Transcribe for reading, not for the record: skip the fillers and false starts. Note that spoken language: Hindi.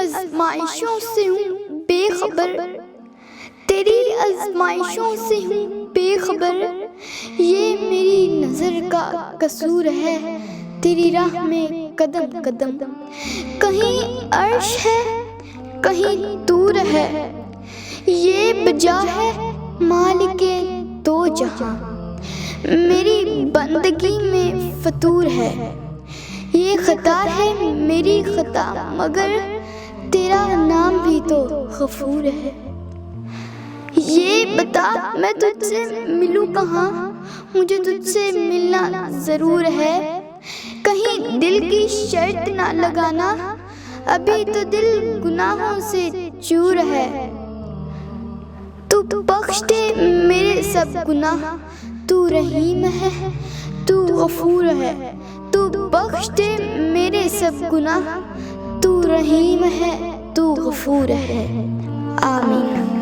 आजमाइशों से हूँ बेखबर, तेरी आजमाइशों से हूँ बेखबर। ये मेरी नज़र का कसूर है, तेरी राह में कदम कदम। कहीं अर्श है कहीं दूर है, ये बजा है मालिके दो जहां। मेरी बंदगी में फतूर है, ये खता है मेरी खता, मगर तेरा नाम भी तो गफूर है। ये बता मैं तुझसे मिलूं कहाँ, मुझे तुझसे मिलना ज़रूर है। कहीं दिल की शर्त ना लगाना, अभी तो दिल गुनाहों से चूर है। तू बख्श दे मेरे सब गुनाह, तू रहीम है तू गफूर है। तू बख्श दे मेरे सब गुनाह, तू रहीम है तू गफूर है। आमीन।